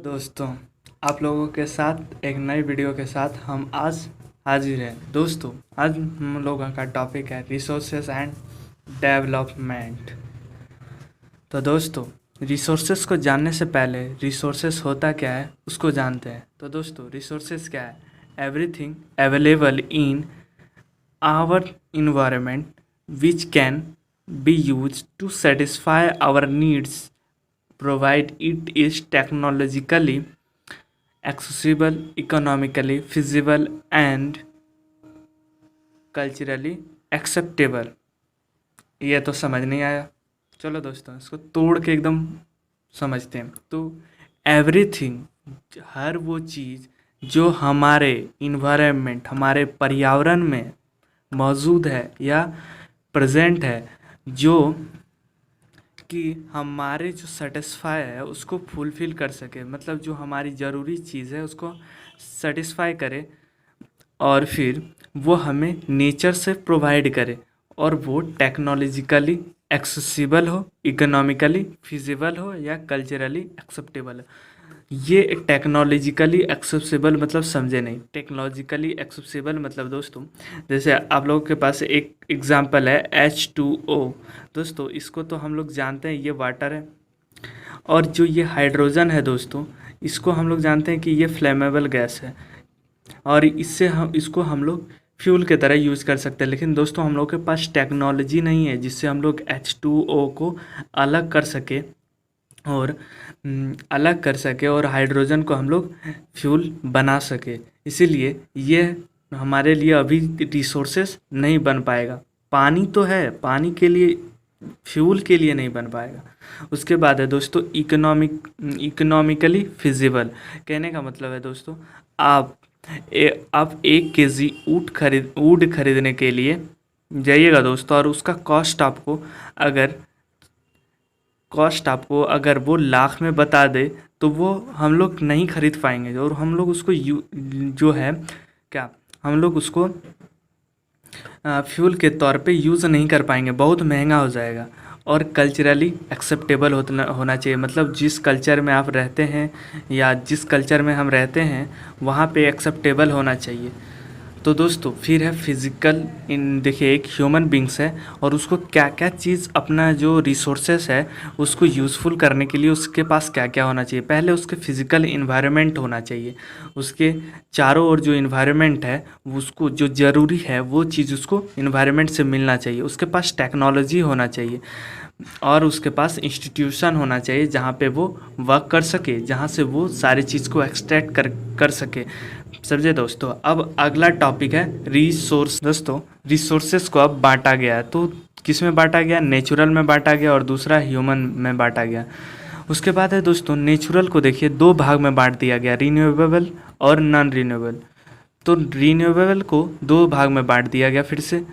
दोस्तों, आप लोगों के साथ एक नई वीडियो के साथ हम आज हाजिर हैं। दोस्तों, आज हम लोगों का टॉपिक है रिसोर्सेस एंड डेवलपमेंट। तो दोस्तों, रिसोर्सेस को जानने से पहले रिसोर्सेस होता क्या है उसको जानते हैं। तो दोस्तों, रिसोर्सेस क्या है? Everything available in our environment which can be use to satisfy our needs provide it is technologically accessible, economically feasible and culturally acceptable। ये तो समझ नहीं आया। चलो दोस्तों, इसको तोड़ के एकदम समझते हैं। तो एवरीथिंग, हर वो चीज़ जो हमारे इन्वायरमेंट, हमारे पर्यावरण में मौजूद है या प्रेजेंट है, जो कि हमारे जो सेटिस्फाई है उसको फुलफ़िल कर सके, मतलब जो हमारी ज़रूरी चीज़ है उसको सेटिस्फाई करे, और फिर वो हमें नेचर से प्रोवाइड करे, और वो टेक्नोलॉजिकली एक्सेसिबल हो, इकोनॉमिकली फिजिबल हो या कल्चरली एक्सेप्टेबल हो। ये टेक्नोलॉजिकली एक्सेसिबल मतलब समझे नहीं। टेक्नोलॉजिकली एक्सेसिबल मतलब दोस्तों, जैसे आप लोगों के पास एक एग्जांपल है H2O। दोस्तों, इसको तो हम लोग जानते हैं ये वाटर है, और जो ये हाइड्रोजन है दोस्तों, इसको हम लोग जानते हैं कि ये फ्लेमेबल गैस है, और इसको हम लोग फ्यूल के तरह यूज़ कर सकते हैं। लेकिन दोस्तों, हम लोग के पास टेक्नोलॉजी नहीं है जिससे हम लोग H2O को अलग कर सके, और और हाइड्रोजन को हम लोग फ्यूल बना सके। इसीलिए ये हमारे लिए अभी रिसोर्सेस नहीं बन पाएगा। पानी तो है, पानी के लिए, फ्यूल के लिए नहीं बन पाएगा। उसके बाद है दोस्तों इकोनॉमिकली फिजिबल। कहने का मतलब है दोस्तों, आप आप 1 केजी वुड खरीदने के लिए जाइएगा दोस्तों, और उसका कॉस्ट आपको अगर वो लाख में बता दे तो वो हम लोग नहीं खरीद पाएंगे, और हम लोग उसको जो है क्या, हम लोग उसको फ्यूल के तौर पे यूज़ नहीं कर पाएंगे, बहुत महंगा हो जाएगा। और कल्चरली एक्सेप्टेबल होना चाहिए, मतलब जिस कल्चर में आप रहते हैं या जिस कल्चर में हम रहते हैं वहाँ पे एक्सेप्टेबल होना चाहिए। तो दोस्तों, फिर है फिज़िकल। इन देखिए, एक ह्यूमन बींग्स है, और उसको क्या क्या चीज़, अपना जो रिसोर्सेस है उसको यूज़फुल करने के लिए उसके पास क्या क्या होना चाहिए। पहले उसके फिज़िकल इन्वायरमेंट होना चाहिए, उसके चारों ओर जो इन्वायरमेंट है उसको जो ज़रूरी है वो चीज़ उसको इन्वायरमेंट से मिलना चाहिए। उसके पास टेक्नोलॉजी होना चाहिए, और उसके पास इंस्टीट्यूशन होना चाहिए जहाँ पे वो वर्क कर सके, जहाँ से वो सारी चीज़ को एक्सट्रैक्ट कर सके। समझे दोस्तों? अब अगला टॉपिक है रिसोर्स। दोस्तों, रिसोर्सेस को अब बांटा गया है, तो किस में बांटा गया? नेचुरल में बांटा गया, और दूसरा ह्यूमन में बांटा गया। उसके बाद है दोस्तों, नेचुरल को देखिए 2 भाग में बांट दिया गया, रिन्यूएबल और नॉन रिन्यूएबल। तो रिन्यूएबल को 2 भाग में बांट दिया गया फिर से,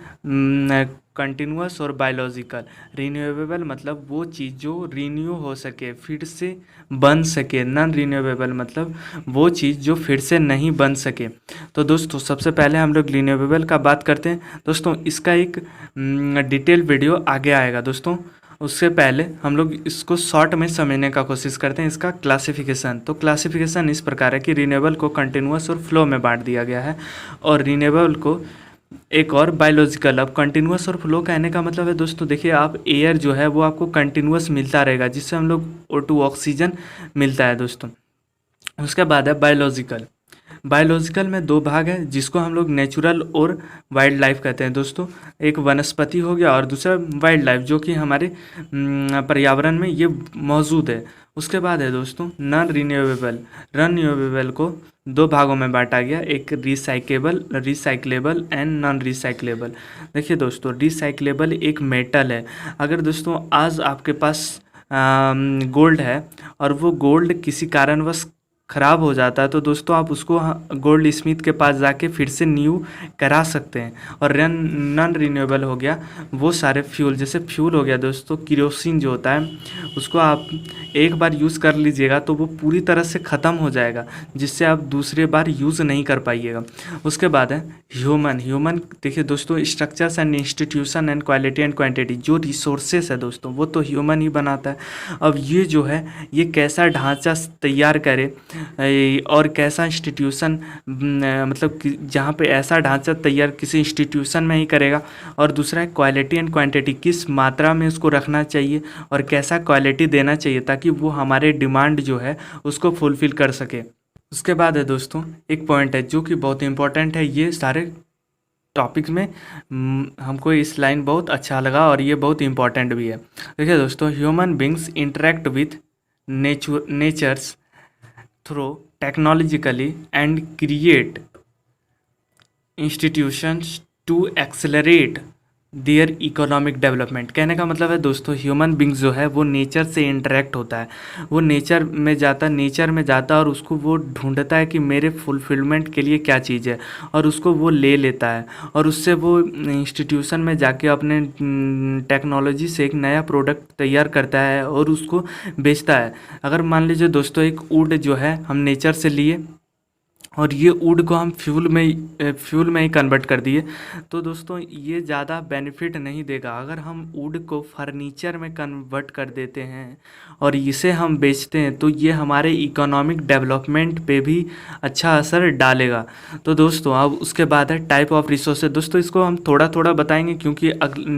कंटिन्यूअस और बायोलॉजिकल। रिन्यूएबल मतलब वो चीज़ जो रिन्यू हो सके, फिर से बन सके। नॉन रिन्यूएबल मतलब वो चीज़ जो फिर से नहीं बन सके। तो दोस्तों, सबसे पहले हम लोग रिन्यूएबल का बात करते हैं। दोस्तों, इसका एक डिटेल वीडियो आगे आएगा दोस्तों। उससे पहले हम लोग इसको शॉर्ट में समझने का कोशिश करते हैं, इसका क्लासिफिकेशन। तो क्लासिफिकेशन इस प्रकार है कि रिन्यूएबल को कंटिन्यूअस और फ्लो में बांट दिया गया है, और रिन्यूएबल को एक और बायोलॉजिकल। अब कंटिन्यूअस और फ्लो कहने का मतलब है दोस्तों, देखिए, आप एयर जो है वो आपको कंटिन्यूअस मिलता रहेगा, जिससे हम लोग O2 ऑक्सीजन मिलता है दोस्तों। उसके बाद है बायोलॉजिकल। बायोलॉजिकल में 2 भाग है, जिसको हम लोग नेचुरल और वाइल्ड लाइफ कहते हैं दोस्तों। एक वनस्पति हो गया, और दूसरा वाइल्ड लाइफ, जो कि हमारे पर्यावरण में ये मौजूद है। उसके बाद है दोस्तों नॉन रिन्यूएबल। रिन्यूएबल को 2 भागों में बांटा गया, एक रिसाइक्लेबल एंड नॉन रिसाइक्लेबल। देखिए दोस्तों, रिसाइक्लेबल एक मेटल है। अगर दोस्तों आज आपके पास गोल्ड है, और वो गोल्ड किसी कारणवश ख़राब हो जाता है तो दोस्तों आप उसको गोल्ड स्मिथ के पास जाके फिर से न्यू करा सकते हैं। और नॉन रिन्यूएबल हो गया वो सारे फ्यूल, जैसे फ्यूल हो गया दोस्तों किरोसिन जो होता है, उसको आप एक बार यूज़ कर लीजिएगा तो वो पूरी तरह से ख़त्म हो जाएगा, जिससे आप दूसरे बार यूज़ नहीं कर पाइएगा। उसके बाद है ह्यूमन देखिए दोस्तों, structures and institution and quality and quantity, जो रिसोर्सेस है दोस्तों वो तो ह्यूमन ही बनाता है। अब ये जो है ये कैसा ढांचा तैयार करे और कैसा इंस्टीट्यूशन, मतलब जहाँ पे ऐसा ढांचा तैयार किसी इंस्टीट्यूशन में ही करेगा। और दूसरा है क्वालिटी एंड क्वांटिटी, किस मात्रा में उसको रखना चाहिए और कैसा क्वालिटी देना चाहिए ताकि वो हमारे डिमांड जो है उसको फुलफ़िल कर सके। उसके बाद है दोस्तों एक पॉइंट है जो कि बहुत इंपॉर्टेंट है, ये सारे टॉपिक में हमको इस लाइन बहुत अच्छा लगा और ये बहुत इंपॉर्टेंट भी है। देखिए दोस्तों, human beings interact with natures through technologically and create institutions to accelerate their economic development. कहने का मतलब है दोस्तों, ह्यूमन बींग्स जो है वो नेचर से इंटरेक्ट होता है, वो नेचर में जाता है और उसको वो ढूंढता है कि मेरे फुलफिलमेंट के लिए क्या चीज़ है, और उसको वो ले लेता है और उससे वो इंस्टीट्यूशन में जाके अपने टेक्नोलॉजी से एक नया प्रोडक्ट तैयार करता है और उसको बेचता है। अगर मान लीजिए दोस्तों एक वुड जो है हम नेचर से लिए और ये वुड को हम फ्यूल में ही कन्वर्ट कर दिए, तो दोस्तों ये ज़्यादा बेनिफिट नहीं देगा। अगर हम वुड को फर्नीचर में कन्वर्ट कर देते हैं और इसे हम बेचते हैं तो ये हमारे इकोनॉमिक डेवलपमेंट पे भी अच्छा असर डालेगा। तो दोस्तों अब उसके बाद है टाइप ऑफ रिसोर्सेज। दोस्तों इसको हम थोड़ा थोड़ा बताएंगे क्योंकि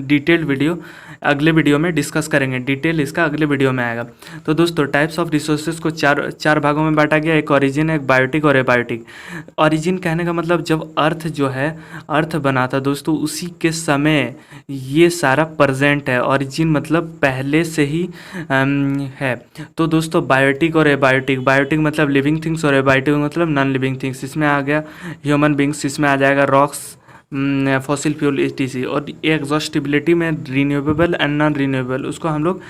डिटेल वीडियो अगले वीडियो में डिस्कस करेंगे, डिटेल इसका अगले वीडियो में आएगा। तो दोस्तों टाइप्स ऑफ रिसोर्सेज को चार भागों में बांटा गया, एक ओरिजिन, एक बायोटिक और एबायोटिक। ओरिजिन कहने का मतलब जब अर्थ जो है अर्थ बना था दोस्तों उसी के समय ये सारा प्रेजेंट है, ओरिजिन मतलब पहले से ही है। तो दोस्तों बायोटिक और एबायोटिक, बायोटिक मतलब लिविंग थिंग्स और एबायोटिक मतलब नॉन लिविंग थिंग्स। इसमें आ गया ह्यूमन बींग्स, इसमें आ जाएगा रॉक्स, फॉसिल फ्यूल etc। और एग्जॉस्टिबिलिटी में रिन्यूएबल एंड नॉन रिन्यूएबल, उसको हम लोग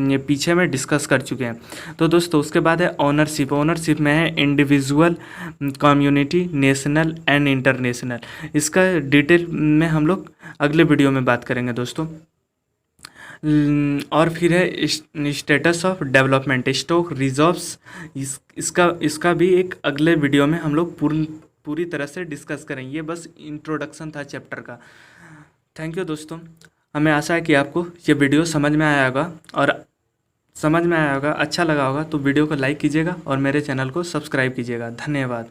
ये पीछे में डिस्कस कर चुके हैं। तो दोस्तों उसके बाद है ओनरशिप। ओनरशिप में है individual, community, national and international. इसका डिटेल में हम लोग अगले वीडियो में बात करेंगे दोस्तों। और फिर है status of development, stock reserves. इसका भी एक अगले वीडियो में हम लोग पूरी तरह से डिस्कस करेंगे। ये बस इंट्रोडक्शन था चैप्टर का। थैंक यू दोस्तों, हमें आशा है कि आपको ये वीडियो समझ में आया होगा अच्छा लगा होगा। तो वीडियो को लाइक कीजिएगा और मेरे चैनल को सब्सक्राइब कीजिएगा। धन्यवाद।